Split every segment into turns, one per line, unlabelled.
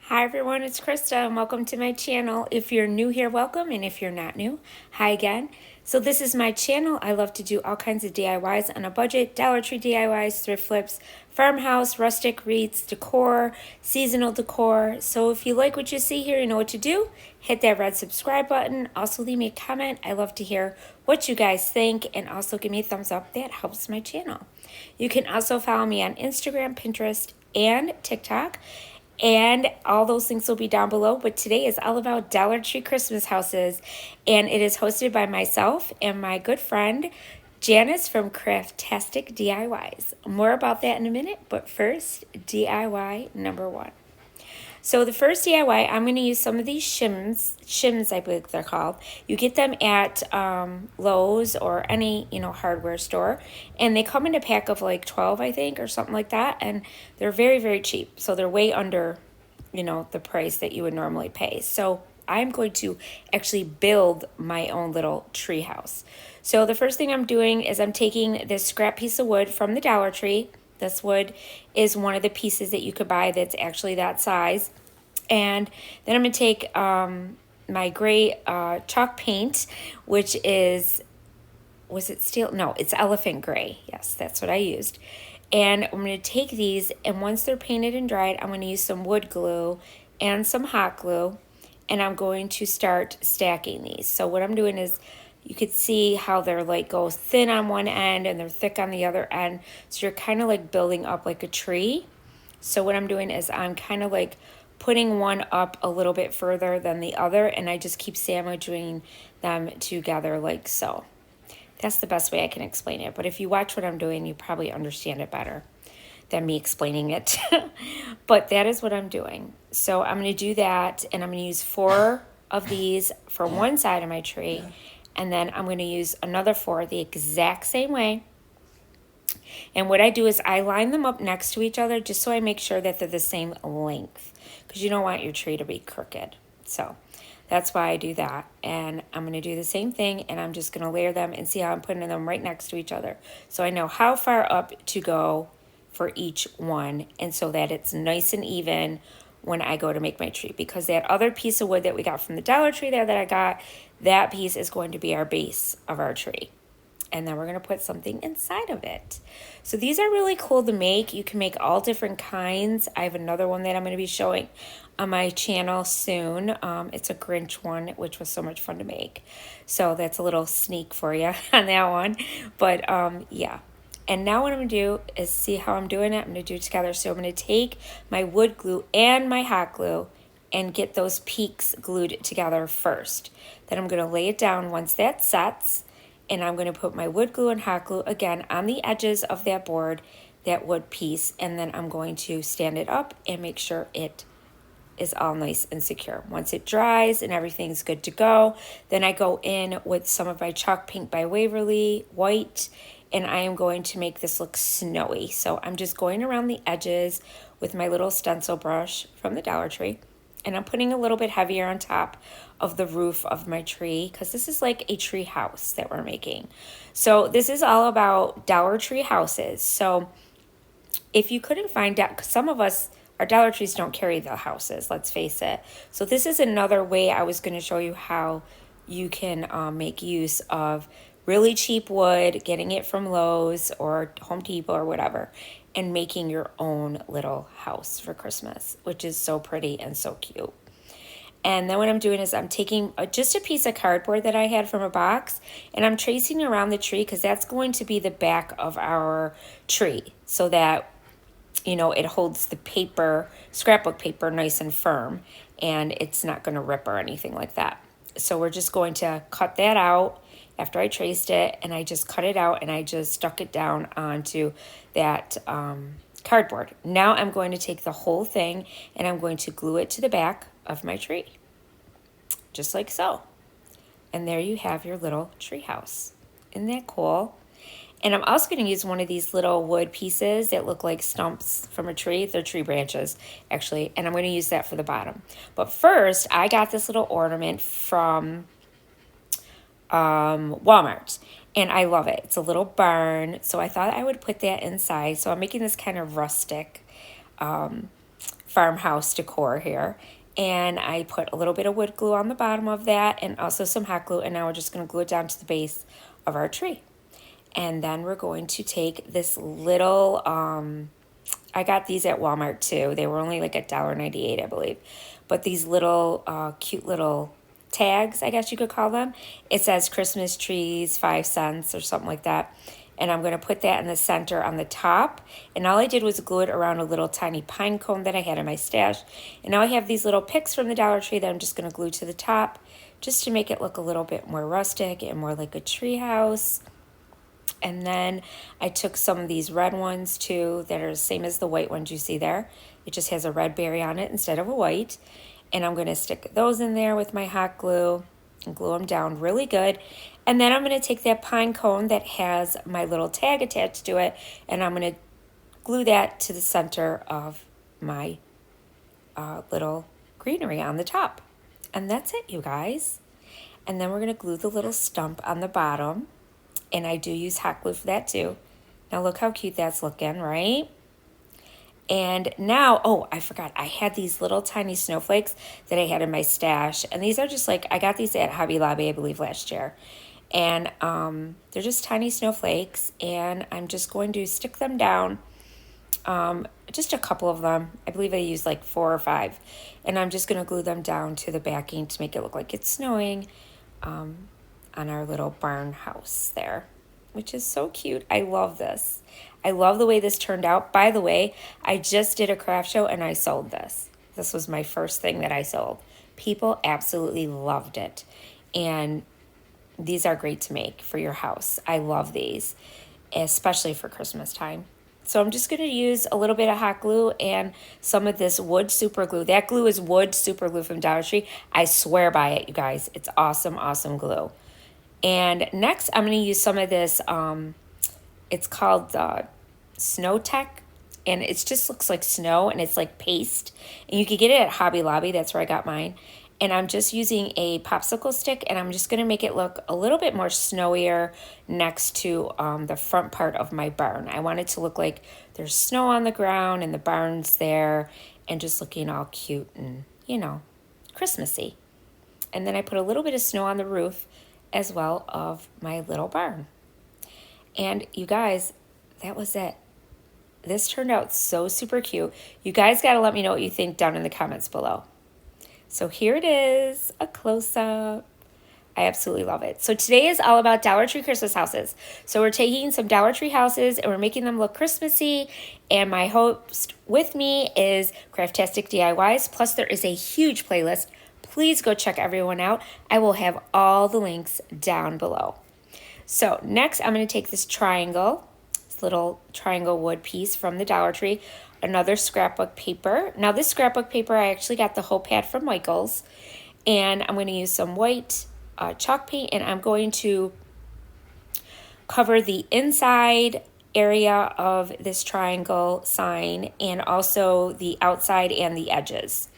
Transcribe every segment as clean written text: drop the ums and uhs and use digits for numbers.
Hi everyone, it's Krista and welcome to my channel. If you're new here, welcome, and if you're not new, hi again. So this is my channel. I love to do all kinds of DIYs on a budget, Dollar Tree DIYs, thrift flips, farmhouse, rustic wreaths, decor, seasonal decor. So if you like what you see here, you know what to do. Hit that red subscribe button. Also leave me a comment. I love to hear what you guys think, and also give me a thumbs up. That helps my channel. You can also follow me on Instagram, Pinterest, and TikTok. And all those links will be down below. But today is all about Dollar Tree Christmas houses. And it is hosted by myself and my good friend, Janice from Craftastic DIYs. More about that in a minute. But first, DIY number one. So the first DIY, I'm going to use some of these shims I believe they're called. You get them at Lowe's or any, hardware store. And they come in a pack of like 12, I think, or something like that. And they're very, very cheap. So they're way under, the price that you would normally pay. So I'm going to actually build my own little tree house. So the first thing I'm doing is I'm taking this scrap piece of wood from the Dollar Tree. This wood is one of the pieces that you could buy that's actually that size. And then I'm going to take my gray chalk paint, which is, was it steel? No, it's elephant gray. Yes, that's what I used. And I'm going to take these, and once they're painted and dried, I'm going to use some wood glue and some hot glue, and I'm going to start stacking these. So what I'm doing is, you could see how they're like go thin on one end and they're thick on the other end. So you're kind of like building up like a tree. So what I'm doing is I'm kind of like putting one up a little bit further than the other, and I just keep sandwiching them together like so. That's the best way I can explain it. But if you watch what I'm doing, you probably understand it better than me explaining it. But that is what I'm doing. So I'm going to do that, and I'm going to use 4 of these for one side of my tree. And then I'm going to use another 4 the exact same way. And what I do is I line them up next to each other just so I make sure that they're the same length, because you don't want your tree to be crooked. So that's why I do that. And I'm going to do the same thing, and I'm just going to layer them and see how I'm putting them right next to each other. So I know how far up to go for each one, and so that it's nice and even when I go to make my tree, because that other piece of wood that we got from the Dollar Tree there that I got, that piece is going to be our base of our tree. And then we're going to put something inside of it. So these are really cool to make. You can make all different kinds. I have another one that I'm going to be showing on my channel soon. It's a Grinch one, which was so much fun to make. So that's a little sneak for you on that one. But yeah. And now what I'm going to do is see how I'm doing it. I'm going to do it together. So I'm going to take my wood glue and my hot glue and get those peaks glued together first. Then I'm going to lay it down once that sets. And I'm going to put my wood glue and hot glue again on the edges of that board, that wood piece. And then I'm going to stand it up and make sure it is all nice and secure. Once it dries and everything's good to go, then I go in with some of my chalk paint by Waverly, white, and I am going to make this look snowy. So I'm just going around the edges with my little stencil brush from the Dollar Tree. And I'm putting a little bit heavier on top of the roof of my tree, because this is like a tree house that we're making. So this is all about Dollar Tree houses. So if you couldn't find out, 'cause some of us, our Dollar Trees don't carry the houses, let's face it. So this is another way I was going to show you how you can make use of really cheap wood, getting it from Lowe's or Home Depot or whatever, and making your own little house for Christmas, which is so pretty and so cute. And then what I'm doing is I'm taking just a piece of cardboard that I had from a box, and I'm tracing around the tree, because that's going to be the back of our tree, so that it holds the paper, scrapbook paper, nice and firm, and it's not going to rip or anything like that. So we're just going to cut that out after I traced it, and I just cut it out and I just stuck it down onto that cardboard. Now I'm going to take the whole thing and I'm going to glue it to the back of my tree, just like so. And there you have your little tree house. Isn't that cool? And I'm also going to use one of these little wood pieces that look like stumps from a tree. They're tree branches, actually. And I'm going to use that for the bottom. But first, I got this little ornament from Walmart. And I love it. It's a little barn. So I thought I would put that inside. So I'm making this kind of rustic farmhouse decor here. And I put a little bit of wood glue on the bottom of that and also some hot glue. And now we're just going to glue it down to the base of our tree. And then we're going to take this little, I got these at Walmart too. They were only like $1.98, I believe. But these little cute little tags, I guess you could call them. It says Christmas trees, 5 cents or something like that. And I'm going to put that in the center on the top. And all I did was glue it around a little tiny pine cone that I had in my stash. And now I have these little picks from the Dollar Tree that I'm just going to glue to the top just to make it look a little bit more rustic and more like a tree house. And then I took some of these red ones too that are the same as the white ones you see there. It just has a red berry on it instead of a white. And I'm going to stick those in there with my hot glue and glue them down really good. And then I'm going to take that pine cone that has my little tag attached to it, and I'm going to glue that to the center of my little greenery on the top. And that's it, you guys. And then we're going to glue the little stump on the bottom. And I do use hot glue for that too. Now look how cute that's looking, right? And now, oh, I forgot. I had these little tiny snowflakes that I had in my stash. And these are just like, I got these at Hobby Lobby, I believe, last year. And they're just tiny snowflakes. And I'm just going to stick them down. Just a couple of them. I believe I used like 4 or 5. And I'm just going to glue them down to the backing to make it look like it's snowing on our little barn house there, which is so cute. I love this. I love the way this turned out. By the way, I just did a craft show and I sold this. This was my first thing that I sold. People absolutely loved it. And these are great to make for your house. I love these, especially for Christmas time. So I'm just going to use a little bit of hot glue and some of this wood super glue. That glue is wood super glue from Dollar Tree. I swear by it, you guys. It's awesome, awesome glue. And next, I'm going to use some of this, it's called Snow Tech, and it just looks like snow, and it's like paste. And you can get it at Hobby Lobby. That's where I got mine. And I'm just using a popsicle stick, and I'm just going to make it look a little bit more snowier next to the front part of my barn. I want it to look like there's snow on the ground, and the barn's there, and just looking all cute and, you know, Christmassy. And then I put a little bit of snow on the roof as well of my little barn. And you guys, that was it. This turned out so super cute. You guys got to let me know what you think down in the comments below. So here it is, a close-up. I absolutely love it. So today is all about Dollar Tree Christmas houses. So we're taking some Dollar Tree houses and we're making them look Christmassy. And my host with me is Craftastic DIYs. Plus there is a huge playlist. Please go check everyone out. I will have all the links down below. So next I'm going to take this triangle, this little triangle wood piece from the Dollar Tree, another scrapbook paper. Now this scrapbook paper, I actually got the whole pad from Michael's. And I'm going to use some white chalk paint, and I'm going to cover the inside area of this triangle sign and also the outside and the edges.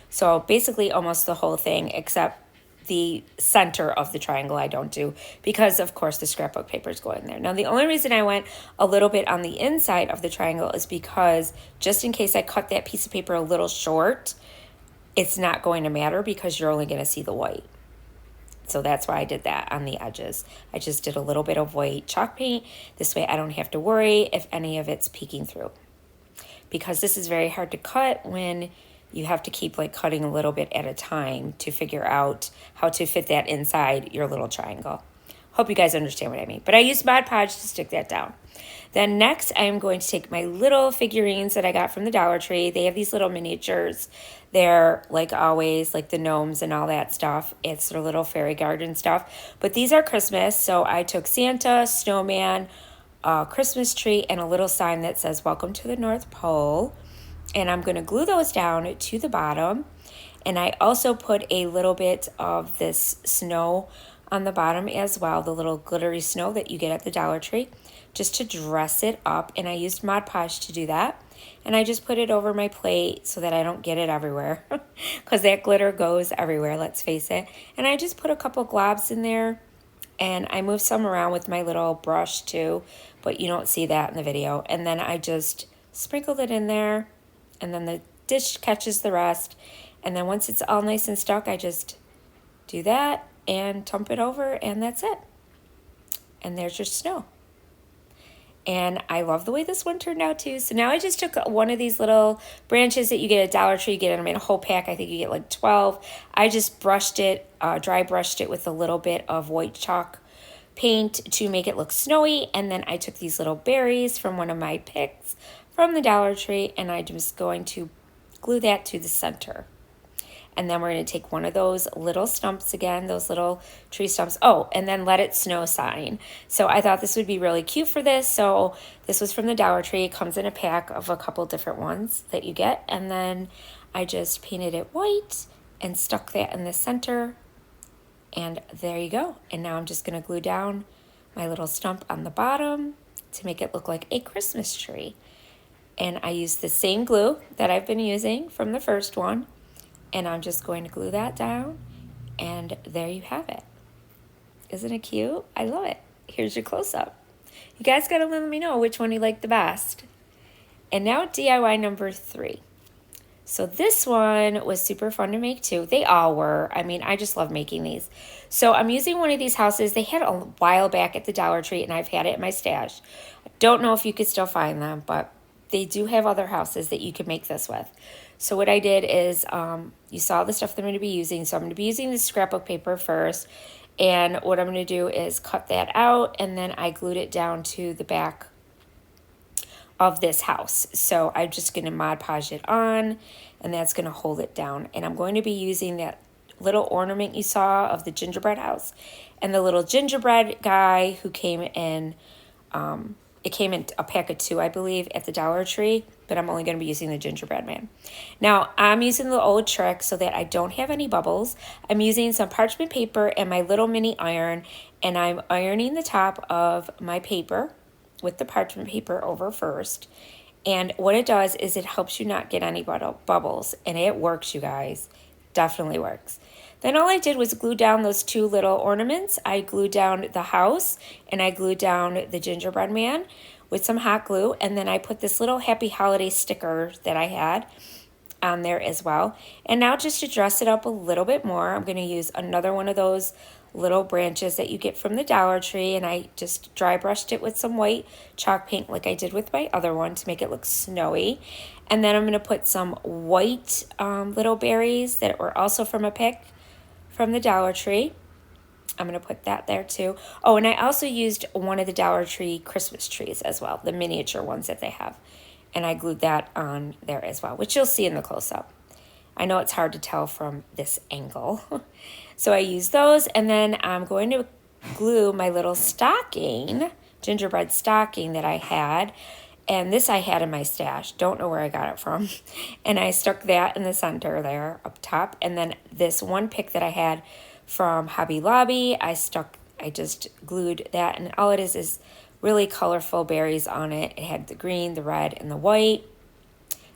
So basically almost the whole thing except the center of the triangle I don't do because of course the scrapbook paper is going there. Now the only reason I went a little bit on the inside of the triangle is because just in case I cut that piece of paper a little short, it's not going to matter because you're only going to see the white. So that's why I did that on the edges. I just did a little bit of white chalk paint. This way I don't have to worry if any of it's peeking through. Because this is very hard to cut when you have to keep like cutting a little bit at a time to figure out how to fit that inside your little triangle. Hope you guys understand what I mean. But I used Mod Podge to stick that down. Then next I am going to take my little figurines that I got from the Dollar Tree. They have these little miniatures. They're like always like the gnomes and all that stuff. It's their little fairy garden stuff. But these are Christmas. So I took Santa, snowman, a Christmas tree, and a little sign that says welcome to the North Pole. And I'm going to glue those down to the bottom. And I also put a little bit of this snow on the bottom as well, the little glittery snow that you get at the Dollar Tree, just to dress it up. And I used Mod Podge to do that. And I just put it over my plate so that I don't get it everywhere because that glitter goes everywhere, let's face it. And I just put a couple globs in there and I moved some around with my little brush too, but you don't see that in the video. And then I just sprinkled it in there. And then the dish catches the rest. And then once it's all nice and stuck, I just do that and tump it over, and that's it. And there's your snow. And I love the way this one turned out too. So now I just took one of these little branches that you get at Dollar Tree. You get them in a whole pack. I think you get like 12. I just brushed it, dry brushed it with a little bit of white chalk paint to make it look snowy. And then I took these little berries from one of my picks from the Dollar Tree, and I'm just going to glue that to the center. And then we're going to take one of those little stumps again, those little tree stumps. Oh, and then let it snow sign. So I thought this would be really cute for this. So this was from the Dollar Tree. It comes in a pack of a couple different ones that you get. And then I just painted it white and stuck that in the center. And there you go. And now I'm just going to glue down my little stump on the bottom to make it look like a Christmas tree. And I used the same glue that I've been using from the first one. And I'm just going to glue that down, and there you have it. Isn't it cute? I love it. Here's your close-up. You guys got to let me know which one you like the best. And now DIY number 3. So this one was super fun to make too. They all were. I mean, I just love making these. So I'm using one of these houses. They had a while back at the Dollar Tree, and I've had it in my stash. I don't know if you could still find them, but they do have other houses that you could make this with. So what I did is, you saw the stuff that I'm going to be using. So I'm going to be using this scrapbook paper first. And what I'm going to do is cut that out. And then I glued it down to the back of this house. So I'm just going to Mod Podge it on. And that's going to hold it down. And I'm going to be using that little ornament you saw of the gingerbread house. And the little gingerbread guy who came in, it came in a pack of 2, I believe, at the Dollar Tree, but I'm only going to be using the gingerbread man. Now, I'm using the old trick so that I don't have any bubbles. I'm using some parchment paper and my little mini iron, and I'm ironing the top of my paper with the parchment paper over first. And what it does is it helps you not get any bubbles, and it works, you guys. Definitely works. Then all I did was glue down those 2 little ornaments. I glued down the house, and I glued down the gingerbread man with some hot glue. And then I put this little happy holiday sticker that I had on there as well. And now just to dress it up a little bit more, I'm going to use another one of those little branches that you get from the Dollar Tree. And I just dry brushed it with some white chalk paint like I did with my other one to make it look snowy. And then I'm going to put some white little berries that were also from a pick from the Dollar Tree. I'm going to put that there too. Oh, and I also used one of the Dollar Tree Christmas trees as well, the miniature ones that they have. And I glued that on there as well, which you'll see in the close-up. I know it's hard to tell from this angle. So I used those, and then I'm going to glue my little stocking, gingerbread stocking that I had. And this I had in my stash. Don't know where I got it from. And I stuck that in the center there up top. And then this one pick that I had from Hobby Lobby, I just glued that. And all it is really colorful berries on it. It had the green, the red, and the white.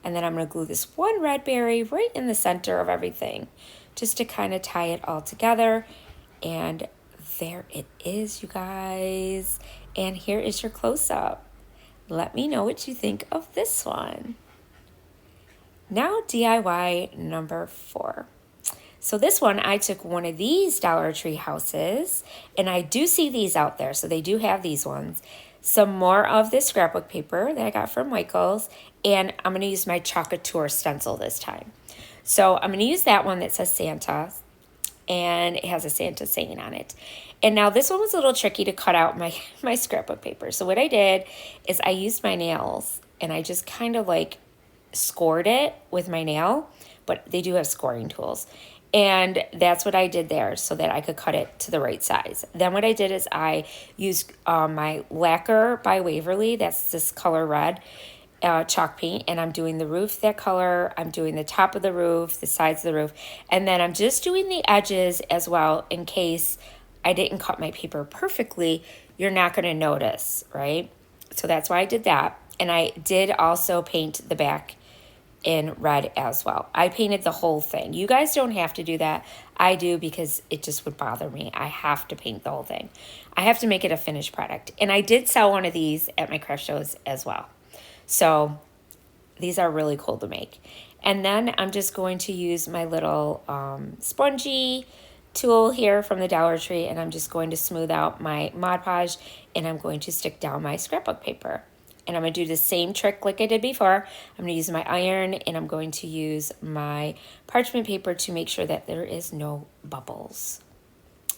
And then I'm going to glue this one red berry right in the center of everything, just to kind of tie it all together. And there it is, you guys. And here is your close-up. Let me know what you think of this one. Now DIY number 4. So this one, I took one of these Dollar Tree houses, and I do see these out there, so they do have these ones. Some more of this scrapbook paper that I got from Michael's, and I'm going to use my Chocateur stencil this time. So I'm going to use that one that says Santa, and it has a Santa saying on it. And now this one was a little tricky to cut out my scrapbook paper. So what I did is I used my nails, and I just kind of like scored it with my nail, but they do have scoring tools. And that's what I did there so that I could cut it to the right size. Then what I did is I used my lacquer by Waverly, that's this color red, chalk paint, and I'm doing the roof that color. I'm doing the top of the roof, the sides of the roof, and then I'm just doing the edges as well in case I didn't cut my paper perfectly. You're not going to notice, right? So that's why I did that. And I did also paint the back in red as well. I painted the whole thing. You guys don't have to do that. I do because it just would bother me. I have to paint the whole thing. I have to make it a finished product. And I did sell one of these at my craft shows as well. So these are really cool to make. And then I'm just going to use my little spongy tool here from the Dollar Tree, and I'm just going to smooth out my Mod Podge, and I'm going to stick down my scrapbook paper. And I'm going to do the same trick like I did before. I'm going to use my iron, and I'm going to use my parchment paper to make sure that there is no bubbles.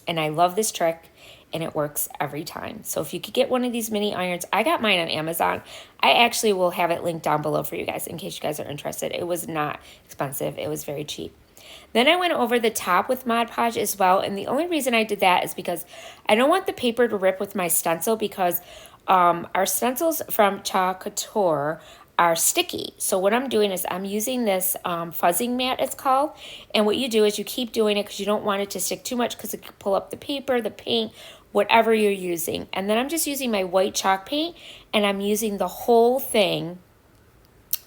And I love this trick, and it works every time. So if you could get one of these mini irons, I got mine on Amazon. I actually will have it linked down below for you guys in case you guys are interested. It was not expensive. It was very cheap. Then I went over the top with Mod Podge as well, and the only reason I did that is because I don't want the paper to rip with my stencil, because our stencils from Chalk Couture are sticky. So what I'm doing is I'm using this fuzzing mat, it's called, and what you do is you keep doing it because you don't want it to stick too much, because it can pull up the paper, the paint, whatever you're using. And then I'm just using my white chalk paint, and I'm using the whole thing.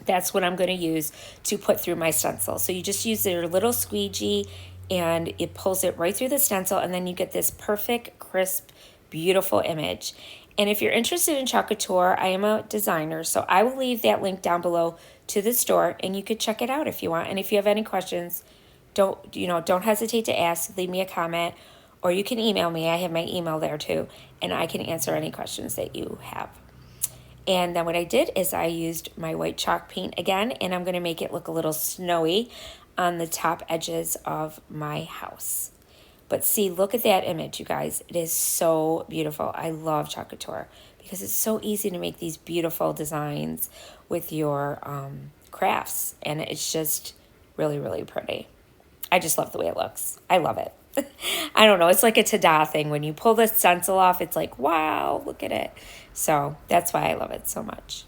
That's what I'm going to use to put through my stencil. So you just use your little squeegee, and it pulls it right through the stencil, and then you get this perfect, crisp, beautiful image. And if you're interested in Chalk Couture, I am a designer, so I will leave that link down below to the store, and you could check it out if you want. And if you have any questions, don't hesitate to ask. Leave me a comment, or you can email me. I have my email there too, and I can answer any questions that you have. And then what I did is I used my white chalk paint again, and I'm going to make it look a little snowy on the top edges of my house. But see, look at that image, you guys. It is so beautiful. I love Chalk Couture because it's so easy to make these beautiful designs with your crafts. And it's just really, really pretty. I just love the way it looks. I love it. I don't know. It's like a ta-da thing. When you pull the stencil off, it's like, wow, look at it. So that's why I love it so much.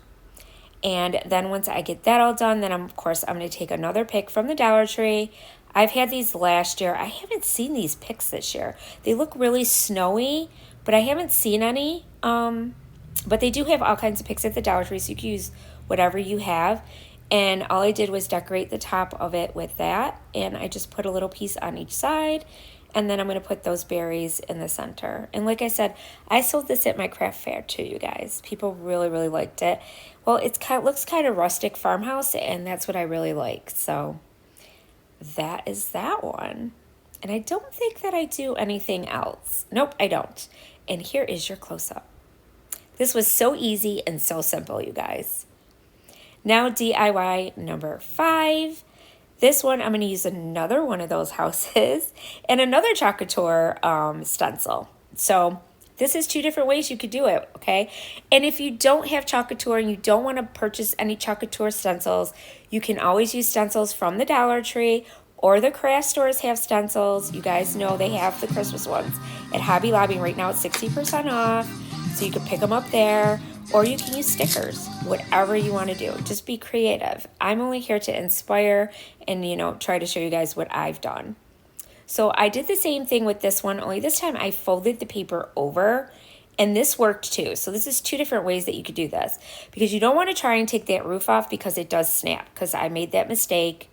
And then once I get that all done, then of course I'm going to take another pick from the Dollar Tree. I've had these last year. I haven't seen these picks this year. They look really snowy, but I haven't seen any. But they do have all kinds of picks at the Dollar Tree, so you can use whatever you have. And all I did was decorate the top of it with that. And I just put a little piece on each side. And then I'm going to put those berries in the center. And like I said, I sold this at my craft fair too, you guys. People really, really liked it. Well, it looks kind of rustic farmhouse, and that's what I really like. So that is that one. And I don't think that I do anything else. Nope, I don't. And here is your close-up. This was so easy and so simple, you guys. Now DIY number 5. This one, I'm going to use another one of those houses and another Chalk Couture stencil. So this is 2 different ways you could do it, okay? And if you don't have Chalk Couture and you don't want to purchase any Chalk Couture stencils, you can always use stencils from the Dollar Tree, or the craft stores have stencils. You guys know they have the Christmas ones at Hobby Lobby. Right now it's 60% off, so you can pick them up there. Or you can use stickers, whatever you want to do. Just be creative. I'm only here to inspire and, try to show you guys what I've done. So I did the same thing with this one, only this time I folded the paper over, and this worked too. So this is 2 different ways that you could do this, because you don't want to try and take that roof off because it does snap, because I made that mistake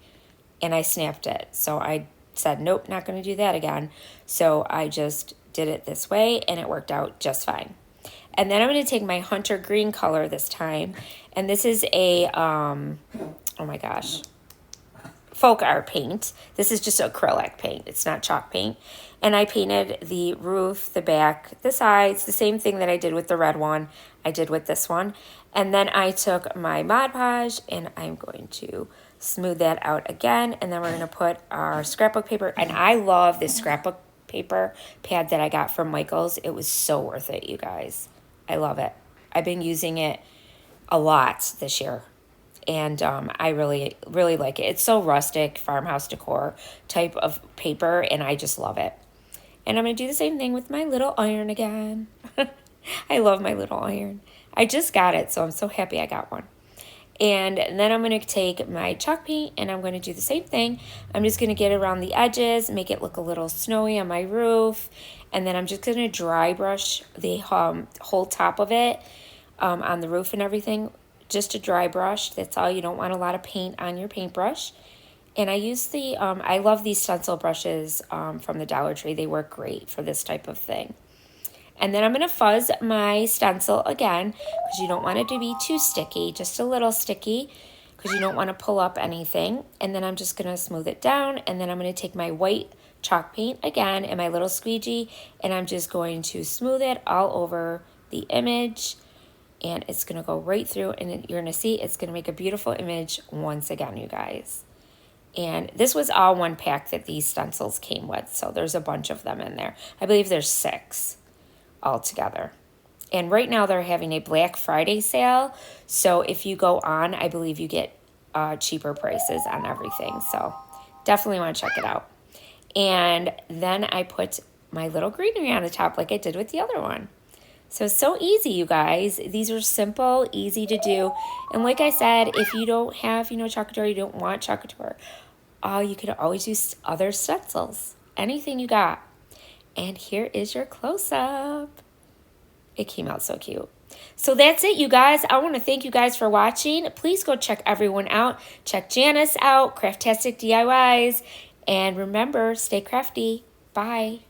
and I snapped it. So I said, nope, not going to do that again. So I just did it this way, and it worked out just fine. And then I'm going to take my hunter green color this time. And this is a, oh my gosh, folk art paint. This is just acrylic paint. It's not chalk paint. And I painted the roof, the back, the sides, the same thing that I did with the red one, I did with this one. And then I took my Mod Podge, and I'm going to smooth that out again. And then we're going to put our scrapbook paper. And I love this scrapbook paper pad that I got from Michael's. It was so worth it, you guys. I love it. I've been using it a lot this year, and I really, really like it. It's so rustic, farmhouse decor type of paper, and I just love it. And I'm going to do the same thing with my little iron again. I love my little iron. I just got it, so I'm so happy I got one. And then I'm going to take my chalk paint, and I'm going to do the same thing. I'm just going to get around the edges, make it look a little snowy on my roof. And then I'm just going to dry brush the whole top of it on the roof and everything. Just a dry brush. That's all. You don't want a lot of paint on your paintbrush. And I use the, I love these stencil brushes from the Dollar Tree. They work great for this type of thing. And then I'm going to fuzz my stencil again, because you don't want it to be too sticky, just a little sticky. because you don't want to pull up anything. And then I'm just going to smooth it down, and then I'm going to take my white chalk paint again and my little squeegee, and I'm just going to smooth it all over the image, and it's going to go right through, and you're going to see it's going to make a beautiful image once again, you guys. And this was all one pack that these stencils came with, so there's a bunch of them in there. I believe there's 6 altogether. And right now they're having a Black Friday sale, so if you go on, I believe you get cheaper prices on everything, so definitely want to check it out. And then I put my little greenery on the top like I did with the other one. So it's so easy, you guys. These are simple, easy to do. And like I said, if you don't have, chocolate, you don't want chocolate, you could always use other stencils. Anything you got. And here is your close-up. It came out so cute. So that's it, you guys. I want to thank you guys for watching. Please go check everyone out. Check Janice out, Craftastic DIYs. And remember, stay crafty. Bye.